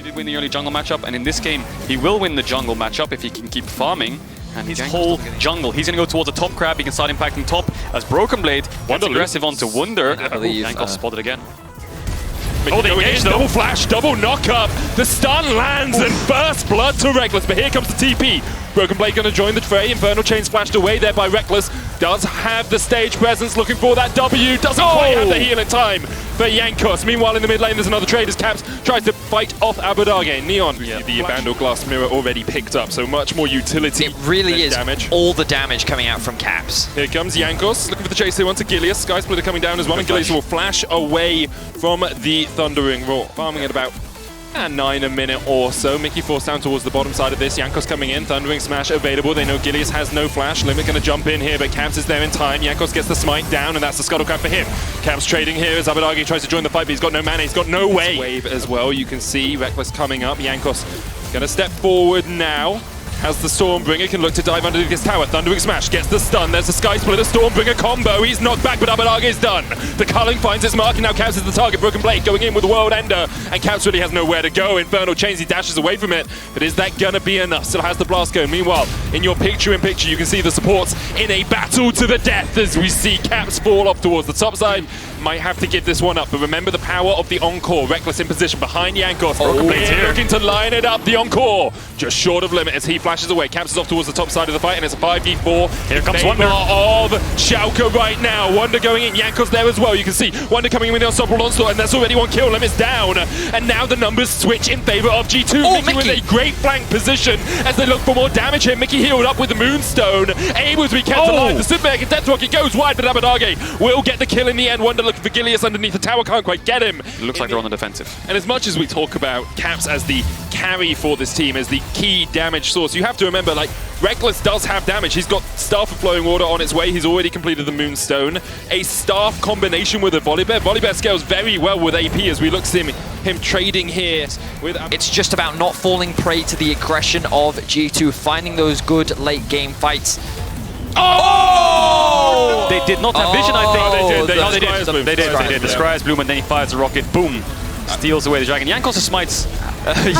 did win the early jungle matchup, and in this game, he will win the jungle matchup if he can keep farming. And his whole jungle, he's going to go towards the top crab. He can start impacting top as Broken Blade gets aggressive onto Wunder. I believe Jankos spotted again. Oh, they engage, double flash, double knock up. The stun lands and first blood to Rekkles, but here comes the TP. Broken Blade going to join the fray. Infernal Chain splashed away there by Rekkles. Does have the stage presence, looking for that W. Doesn't quite have the heal in time for Jankos. Meanwhile, in the mid lane, there's another trade as Caps tries to fight off Abadage. Neon, the Abandoned Glass Mirror already picked up, so much more utility. It really is damage. All the damage coming out from Caps. Here comes Jankos, looking for the chase here onto Gilius. Sky Splitter coming down as well, and Gilius will flash away from the Thundering Roar. Farming at about 9 a minute or so. Mickey forced down towards the bottom side of this. Jankos coming in, Thundering Smash available. They know Gilius has no flash. Limit going to jump in here, but Caps is there in time. Jankos gets the smite down, and that's the Scuttlecraft for him. Caps trading here as Abadage tries to join the fight, but he's got no mana, he's got no wave as well. You can see Rekkles coming up. Jankos going to step forward now. As the Stormbringer can look to dive underneath this tower. Thundering Smash gets the stun. There's the Sky Splitter Stormbringer combo. He's knocked back, but Abadage is done. The culling finds its mark, and now Caps is the target. Broken Blade going in with the World Ender, and Caps really has nowhere to go. Infernal Chains, he dashes away from it, but is that gonna be enough? Still has the blast going. Meanwhile, in your picture-in-picture, you can see the supports in a battle to the death as we see Caps fall off towards the top side. Might have to give this one up, but remember the power of the Encore. Rekkles in position behind Jankos. Broken Blade here looking to line it up. The Encore just short of limit as he flashes away. Caps is off towards the top side of the fight, and it's a 5v4. Here comes Wunder of Shalke right now. Wunder going in, Jankos there as well. You can see Wunder coming in with the unstoppable onslaught, and that's already one kill. Limit's down, and now the numbers switch in favor of G2. Mickey with a great flank position as they look for more damage here. Mickey healed up with the Moonstone, able to be kept alive. The Super Mega Death Rocket goes wide, but Abadage will get the kill in the end. Wunder looking for Gilius underneath the tower, can't quite get him. It looks like they're on the defensive. And as much as we talk about Caps as the carry for this team, as the key damage source, you have to remember, like, Rekkles does have damage. He's got Staff of Flowing Water on its way. He's already completed the Moonstone. A Staff combination with a Volibear. Volibear scales very well with AP as we look to him trading here. It's just about not falling prey to the aggression of G2, finding those good late game fights. Oh! They did not have vision, I think. They did. No, they did. They did. The Scryer's Bloom, and then he fires the rocket. Boom. Steals away the dragon. Jankos' smites.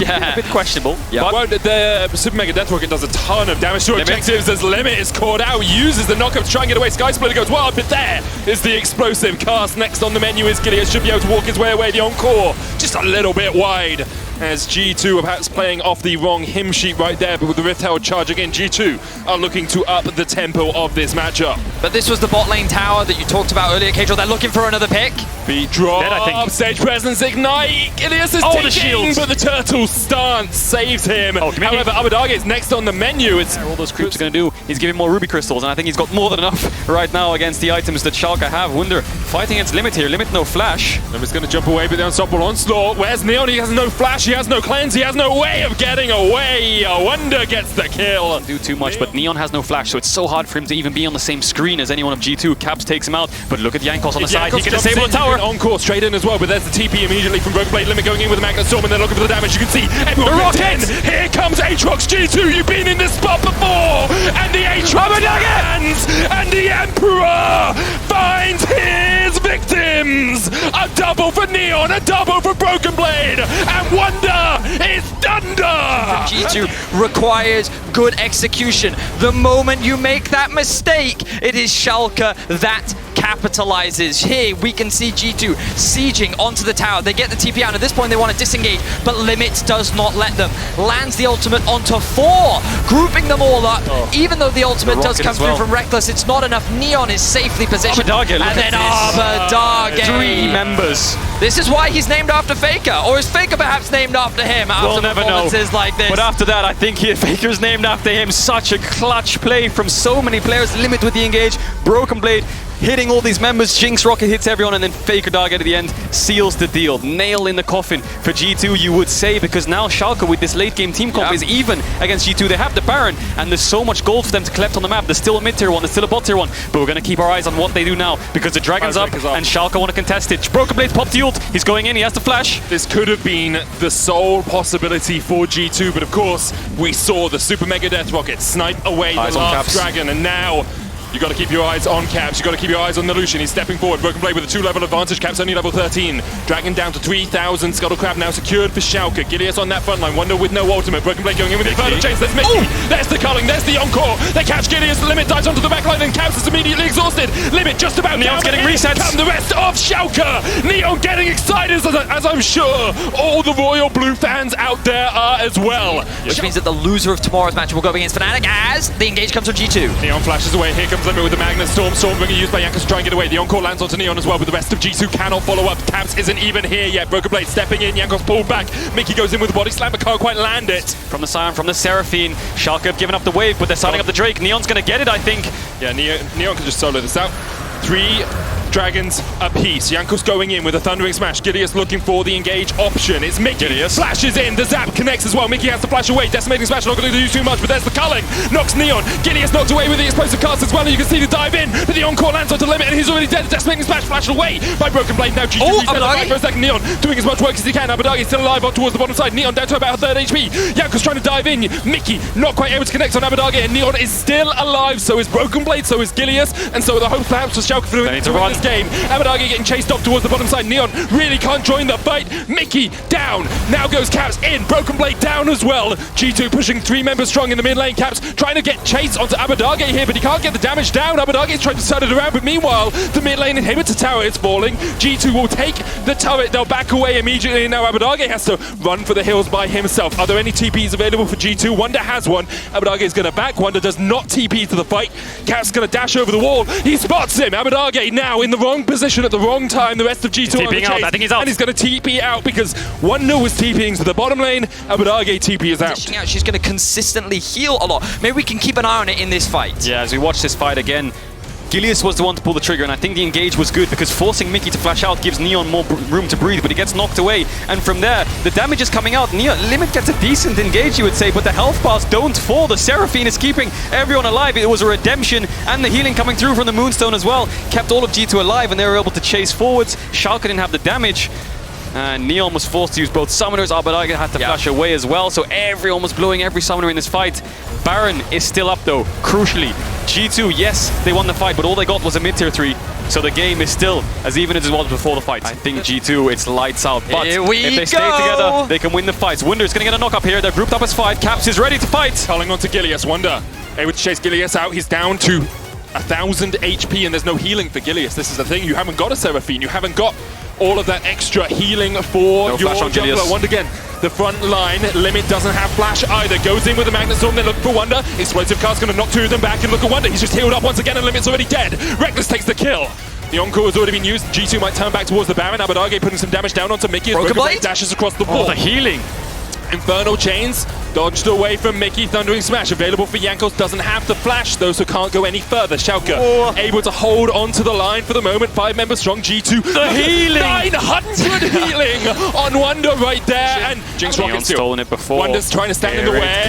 Yeah. A bit questionable. Yeah. But the Super Mega Death Rocket does a ton of damage to objectives as Limit is caught out, uses the knockup to try and get away. Sky Splitter goes wild, but there is the explosive cast. Next on the menu is Gilius, should be able to walk his way away. The Encore just a little bit wide as G2 are perhaps playing off the wrong hymn sheet right there, but with the Rift Herald charge again, G2 are looking to up the tempo of this matchup. But this was the bot lane tower that you talked about earlier, Kajal. They're looking for another pick. Beat drop, Dead, I think. Stage presence, ignite. Gilius is the taking, shields. but the turtle stance saves him. However, Abadage is next on the menu. It's all those creeps are going to do. He's giving more Ruby Crystals, and I think he's got more than enough right now against the items that Shalke have. Wunder fighting against Limit here. Limit no flash. Limit's going to jump away with the unstoppable onslaught. Where's Neon? He has no flash, he has no cleanse, he has no way of getting away. Wunder gets the kill. Do too much, but Neon has no flash, so it's so hard for him to even be on the same screen as anyone of G2. Caps takes him out, but look at Jankos on the side. He can disable the tower. Encore straight in as well, but there's the TP immediately from Broken Blade. Limit going in with the Magnet Storm, and they're looking for the damage. You can see everyone ripped in. Here comes Aatrox. G2, you've been in this spot before, and the Aatrox lands, and the Emperor finds his victims. A double for Neon, a double for Broken Blade, and Wunder is thunder. G2 requires good execution. The moment you make that mistake, it is Shalke that capitalizes. Here we can see G2 sieging onto the tower. They get the TP out, and at this point they want to disengage, but Limit does not let them. Lands the ultimate onto 4, grouping them all up. Even though the ultimate does come through from Rekkles, it's not enough. Neon is safely positioned. Abadage, and then Abadage. 3 members. This is why he's named after Faker, or is Faker perhaps named after him after performances like this? But after that, I think Faker's named after him. Such a clutch play from so many players. Limit with the engage, Broken Blade hitting all these members. Jinx Rocket hits everyone, and then Faker Dog at the end seals the deal. Nail in the coffin for G2, you would say, because now Shalke with this late game team comp is even against G2. They have the Baron, and there's so much gold for them to collect on the map. There's still a mid tier one, there's still a bot tier one, but we're going to keep our eyes on what they do now, because the Dragon's up, and Shalke want to contest it. Broken Blade's popped the ult, he's going in, he has the flash. This could have been the sole possibility for G2, but of course, we saw the Super Mega Death Rocket snipe away the last dragon, and now You got to keep your eyes on Caps. You got to keep your eyes on the Lucian. He's stepping forward. Broken Blade with a 2-level advantage. Caps only level 13. Dragging down to 3,000. Scuttle Crab now secured for Shalke. Gilius on that front line. Wonder with no ultimate. Broken Blade going in with the further chase. There's Mickey. There's the culling. There's the encore. They catch Gilius. Limit dives onto the back line. And Caps is immediately exhausted. Limit just about Neon's down. getting resets. Come the rest of Shalke. Neon getting excited as I'm sure all the Royal Blue fans out there are as well. Which means that the loser of tomorrow's match will go up against Fnatic as the engage comes from G2. Neon flashes away. Here comes Limit with the Magnus Storm. Stormbringer used by Jankos to try and get away. The encore lands onto Neon as well, but the rest of G2 cannot follow up. Caps isn't even here yet. Broken Blade stepping in. Jankos pulled back. Mickey goes in with the body slam, but can't quite land it. From the Scion, from the Seraphine. Shalke have given up the wave, but they're starting up the Drake. Neon's going to get it, I think. Yeah, Neon can just solo this out. 3 dragons apiece. Jankos going in with a thundering smash. Gilius looking for the engage option. It's Mickey. Gilius flashes in. The zap connects as well. Mickey has to flash away. Decimating smash not going to do too much, but there's the culling. Knocks Neon. Gilius knocked away with the explosive cast as well. And you can see the dive in, but the encore lands onto Limit, and he's already dead. The decimating smash flashed away by Broken Blade. Now G2 reset alive for a second. Neon doing as much work as he can. Abadagi still alive on towards the bottom side. Neon down to about a third HP. Jankos trying to dive in. Mickey not quite able to connect on Abadagi, and Neon is still alive. So is Broken Blade. So is Gilius, and so are the hopes perhaps for Shalke to win this game. Abadagi getting chased off towards the bottom side. Neon really can't join the fight. Mickey down. Now goes Caps in. Broken Blade down as well. G2 pushing 3 members strong in the mid lane. Caps trying to get chased onto Abadagi here, but he can't get the damage down. Abadagi's trying to turn it around, but meanwhile, the mid lane inhibitor tower is falling. G2 will take the turret. They'll back away immediately, and now Abadagi has to run for the hills by himself. Are there any TPs available for G2? Wonder has one. Abadagi is going to back. Wonder does not TP to the fight. Caps going to dash over the wall. He spots him. Abadagi now in the wrong position at the wrong time. The rest of G2 on the chase. I think he's out. And he's going to TP out because Wonder was TPing to the bottom lane. Abadagi TP is out. She's going to consistently heal a lot. Maybe we can keep an eye on it in this fight. Yeah, as we watch this fight again, Gilius was the one to pull the trigger, and I think the engage was good because forcing Mickey to flash out gives Neon more room to breathe, but he gets knocked away, and from there, the damage is coming out. Limit gets a decent engage, you would say, but the health bars don't fall. The Seraphine is keeping everyone alive. It was a redemption, and the healing coming through from the Moonstone as well kept all of G2 alive, and they were able to chase forwards. Shalke didn't have the damage. And Neon was forced to use both summoners. Abadagi had to flash away as well, so everyone was blowing every summoner in this fight. Baron is still up though, crucially. G2, yes, they won the fight, but all they got was a mid-tier 3. So the game is still as even as it was before the fight. I think G2, it's lights out. But if they stay together, they can win the fights. Wonder's going to get a knock up here. They're grouped up as 5. Caps is ready to fight. Calling onto Gilius. Wonder able to chase Gilius out. He's down to 1,000 HP, and there's no healing for Gilius. This is the thing. You haven't got a Seraphine. You haven't got all of that extra healing for your jungler. Wonder again. The front line, Limit doesn't have flash either. Goes in with the Magnus Storm, they're looking for Wonder. Explosive cast going to knock 2 of them back, and look at Wonder. He's just healed up once again, and Limit's already dead. Rekkles takes the kill. The encore has already been used. G2 might turn back towards the Baron. Abadagi putting some damage down onto Mickey as Broken Blade dashes across the wall. Oh, the healing. Infernal Chains dodged away from Mickey. Thundering Smash available for Jankos. Doesn't have the flash, though, so can't go any further. Shalke able to hold onto the line for the moment. 5 members strong. G2. The healing! 900 healing on Wonder right there. And Jinx Rocket still. Stolen it before. Wonder's trying to stand in the way.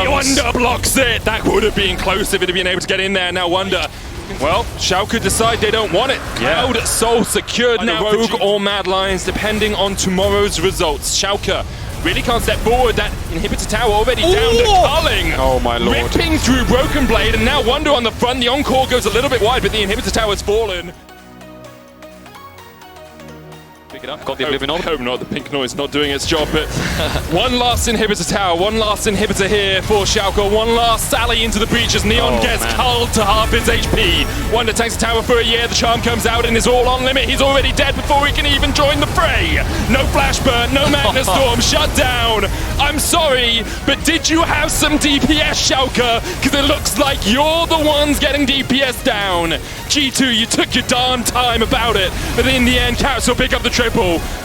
Wonder blocks it. That would have been close if it had been able to get in there. Now Wonder. Well, Shalke decide they don't want it. Cloud Soul secured now. Rogue or Mad Lions, depending on tomorrow's results. Shalke really can't step forward. That inhibitor tower already down to culling. Oh my lord. Ripping through Broken Blade, and now Wonder on the front. The encore goes a little bit wide, but the inhibitor tower's fallen. Pick it up, got the Oblivion Orb. Hope not, the pink noise not doing its job, but one last inhibitor tower, one last inhibitor here for Shalke, one last sally into the breach as Neon gets culled to half his HP. Wonder tanks the tower for a year, the charm comes out and is all on Limit. He's already dead before he can even join the fray. No flash burn, no Magnus Storm, shut down. I'm sorry, but did you have some DPS, Shalke? Because it looks like you're the ones getting DPS down. G2, you took your darn time about it, but in the end, Caps will pick up the triple.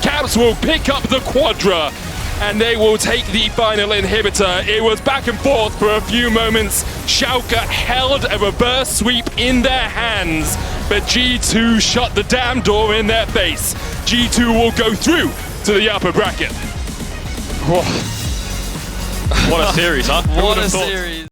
Caps will pick up the quadra, and they will take the final inhibitor. It was back and forth for a few moments. Shalke held a reverse sweep in their hands, but G2 shut the damn door in their face. G2 will go through to the upper bracket. What a series, huh? What a series.